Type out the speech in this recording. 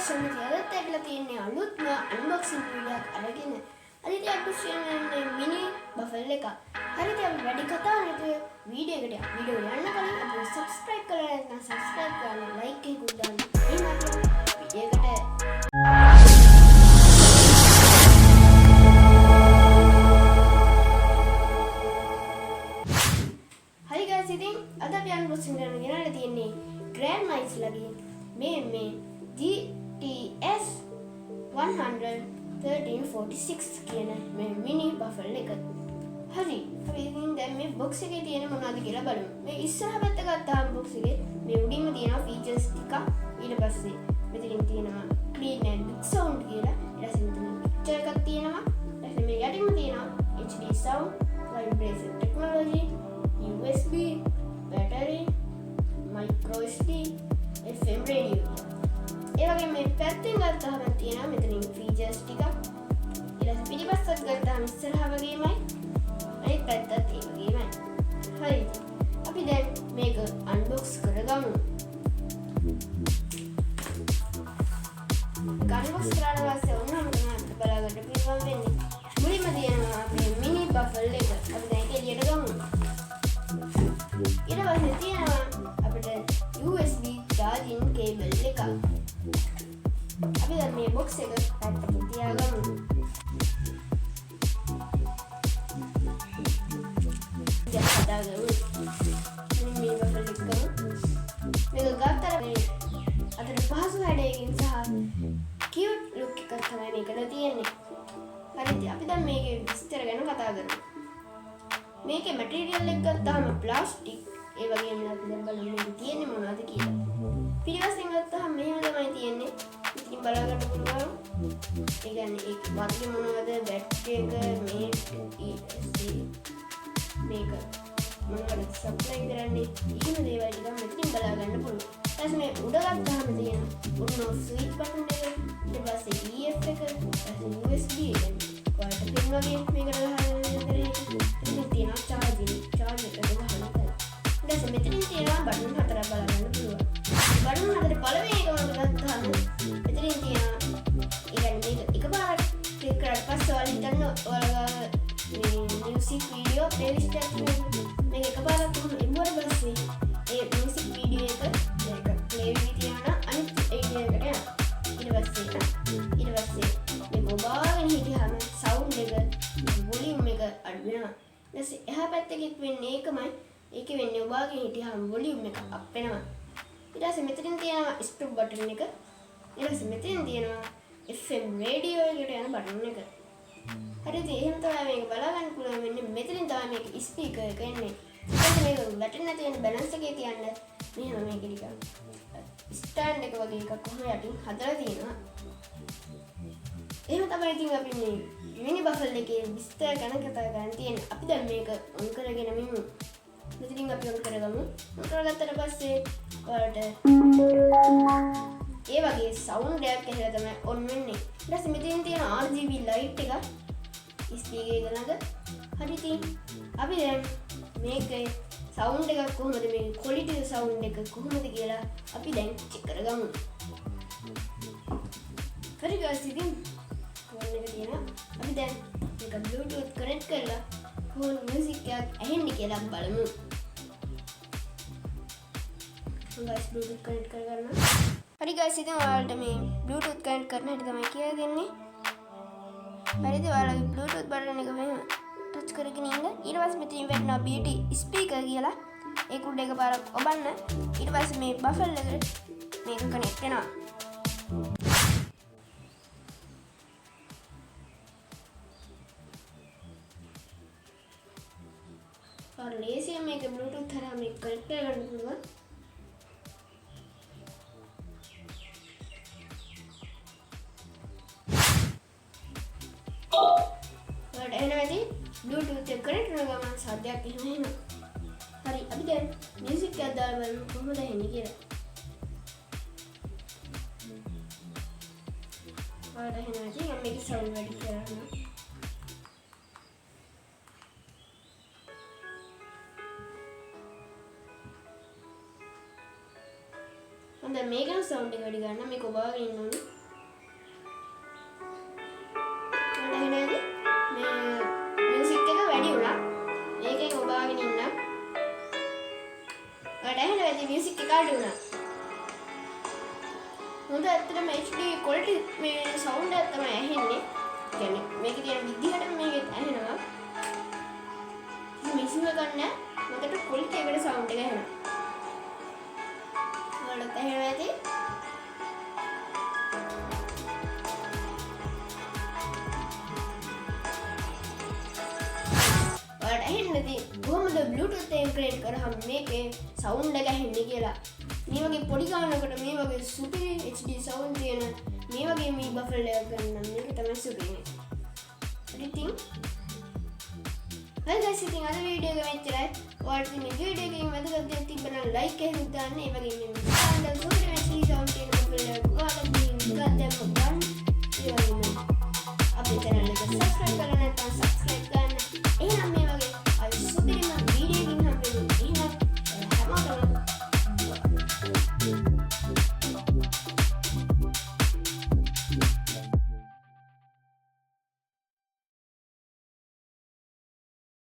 සම්මත යදත් ඇවිල්ලා තියෙන්නේ අලුත්ම අන්බොක්සිං වීඩියෝ එකක් අරගෙන. අද ඉතින් අපි කියන්නේ මිනි බෆල් එක. හරිද අපි වැඩි කතා නැතුව වීඩියෝ එකට යන්න. වීඩියෝ යන්න කලින් අපි subscribe කරලා නැත්නම් subscribe කරලා like එකකුත් දාන්න. එහෙනම් අපි වීඩියෝ එකට Hi guys, ඉතින් අද අපි අන්බොක්සිං කරන්න ගෙනල්ලා තියෙන්නේ Grand Knights ලගේ මේ GTS 11346 කියන මේ මිනි බෆල් එක. හරි. අපි ඉතින් දැන් මේ බොක්ස් එකේ තියෙන මොනවද කියලා බලමු. මේ ඉස්සරහ පැත්ත ගත්තාම බොක්ස් එකේ මේ උඩින්ම තියෙනවා ෆීචර්ස් ටික. ඊට පස්සේ මෙතනින් තියෙනවා clean and big sound කියලා. ඊට පස්සේ මෙතන picture එකක් තියෙනවා. ඊට පස්සේ මේ යටින්ම තියෙනවා HD sound, vibration technology, USB, battery, micro SD, FM radio. ඒ වගේ මේ පැත්තෙන් ගත්තාම තියෙනවා මෙතනින් ෆීචර්ස් ටික. ඊළඟ පිටිපස්සට ගත්තාම ඉස්සරහ වගේමයි අනිත් පැත්තත් ඒ වගේමයි. හරි. අපි දැන් මේක අන්බොක්ස් කරගමු. අන්බොක්ස් කරලා පස්සේ ඔන්නම තමයි බලාගන්න පුළුවන් වෙන්නේ. මුලින්ම තියෙනවා මේ මිනි බෆල් එක. අපි දැන් ඒක එළියට ගමු. ඊට පස්සේ තියෙනවා අපිට USB charging cable එක. අපි දැන් මේ box එක පැත්තකින් තියාගමු. දැන් හදාගමු. මේ බෆල් එක ගමු. මේක ගත්තට අතට පහසු හැඩයකින් සහ cute look එකක් තමයි මේකට තියෙන්නේ. හරිද? අපි දැන් මේකේ විස්තර ගැන කතා කරමු. මේකේ මැටීරියල් එක ගත්තාම ප්ලාස්ටික් ඒ වගේම අපි දැන් බලමු මේක තියෙන්නේ මොනවද කියලා. පිටිපස්සෙන් ගත්තාම මෙහෙම තමයි තියෙන්නේ. ඉතින් බලා ගන්න පුළුවන්. ඒ කියන්නේ ඒක වර්ගය මොනවද බැටරි එක මේක මේක මොනවද සප්ලයි කරන්නේ ඊම දේවල් ටික මෙතනින් බලා ගන්න පුළුවන්. ඊට මේ උඩ ගත්තාම තියෙන ඔන්න ස්විච් බටන් එක ඊට පස්සේ EF එක USB එක කොහට පින් වගේ මේකට ගහන්න තියෙනවා charging එක ගහන්න කරලා. ඊට මෙතනින් තියෙනවා බටන් හතරක් බලන්න පුළුවන්. බටන් හතරේ පළවෙනි එකම ගත්තාම මෙතනින් තියෙනවා ඒ කියන්නේ මේක එකපාරක් ක්ලික් කරලා පස්සේ ඔයාලා හිතන්න ඔයාලා මේ මියුසික් වීඩියෝ ප්ලේලිස්ට් එකක් මේක එකපාරක් කොහොම ඉමුවට පස්සේ ඒ මියුසික් වීඩියෝ එක මේක ප්ලේ වෙවි තියනවා අනිත් ඒරියා එකට යනවා. ඊට පස්සේ මේ මොබයිල් හිටියාම සවුන්ඩ් එක වොලියුම් එක අඩු වෙනවා. ඊට එහා පැත්තකින් වෙන්නේ ඒකමයි. ඒකේ වෙන්නේ ඔබගේ හිටියාම වොලියුම් එක අප් වෙනවා. ඊට පස්සේ මෙතනින් තියෙනවා ස්ටොප් බටන් එක. ඊට පස්සේ මෙතනින් තියෙනවා FM රේඩියෝ එකට යන බටන් එක. හරිද? එහෙම තමයි මේක බලා ගන්න පුළුවන් වෙන්නේ. මෙතනින් තමයි මේක ස්පීකර් එක එන්නේ. ඊට පස්සේ මේක වැටෙන්න තියෙන බැලන්ස් එකේ තියන්න මෙහෙම මේක නිකන් ස්ටෑන්ඩ් එක වගේ එකක් කොහොම යටින් හදලා තියෙනවා. එහෙම තමයි ඉතින් අපි මේ මිනි බෆල් එකේ විස්තර ගැන කතා කරන්න තියෙන්නේ. අපි දැන් මේක ඔන් කරගෙන මිමු. මෙතනින් අපි ඔන් කරගමු. ඔන් කරගත්තට පස්සේ ඔයාලට ඒ වගේ සවුන්ඩ් එකක් ඇහෙලා තමයි ඔන් වෙන්නේ. ඊට පස්සේ මෙතනින් තියෙන RGB ලයිට් එක ස්පීකර් එක ළඟ. හරි ඉතින් අපි දැන් මේකේ සවුන්ඩ් එකක් කොහොමද මේ ක්වොලිටි සවුන්ඩ් එක කොහොමද කියලා අපි දැන් චෙක් කරගමු. හරි guys ඉතින් ෆෝන් එක තියෙනවා. අපි දැන් මේක Bluetooth connect කරලා ෆෝන් මියුසික් එකක් ඇහෙන්නේ කියලා බලමු. guys Bluetooth connect කරගන්න. හරි guys ඉතින් ඔයාලට මේ Bluetooth connect කරන හැටි තමයි කියලා දෙන්නේ. හරිද? ඔයාලගේ Bluetooth බටන් එක මෙහෙම ටච් කරගෙන ඉන්න. ඊට පස්සේ මෙතනින් වෙනවා BT ස්පීකර් කියලා. ඒක උඩ එකපාරක් ඔබන්න. ඊට පස්සේ මේ බෆල් එකට මේක කනෙක්ට් වෙනවා. ලේසියෙන් මේක Bluetooth හරහා මේක කනෙක්ට් කරගන්න පුළුවන්. ඔයාලට එනවාදී Bluetooth එක කනෙක්ට් කරන ගමන් සද්දයක් එනවා. හරි අපි දැන් මියුසික් එකක් දාලා බලමු කොහොමද එන්නේ කියලා. ඔයාලට එනවාදී මම මේක සවුන්ඩ් වැඩි කරනවා. දැන් මේකන සවුන්ඩ් එක වැඩි ගන්න මේක ඔබාගෙන ඉන්න ඕනේ. වාඩි වුණා. හොඳ ඇත්තටම HD quality මේ sound එක තමයි ඇහෙන්නේ. කියන්නේ මේකේ තියෙන විදිහට මේකෙත් ඇහෙනවා. මිසිම ගන්න මකට quality එකට sound එක ඇහෙනවා. ඔයාලට ඇහෙනවා ඇති? ඔයාලට ඇහෙන්නේ කොහොමද Bluetooth එක connect කරාම මේකේ sound එක ඇහෙන්නේ කියලා. මේ වගේ පොඩි ගානකට මේ වගේ සුපිරි HD sound තියෙන මේ වගේ මේ බෆර් එකක් ගන්න මේක තමයි සුපිරිනේ. ඉතින් well guys ඉතින් අද වීඩියෝ එක මෙච්චරයි. ඔයාලට මේ වීඩියෝ එකකින් වැදගත් දෙයක් තිබ්බනම් like එකක් දාන්න. ඒ වගේම මේ channel එක සුපිරි HD sound තියෙන බෆර් එකක්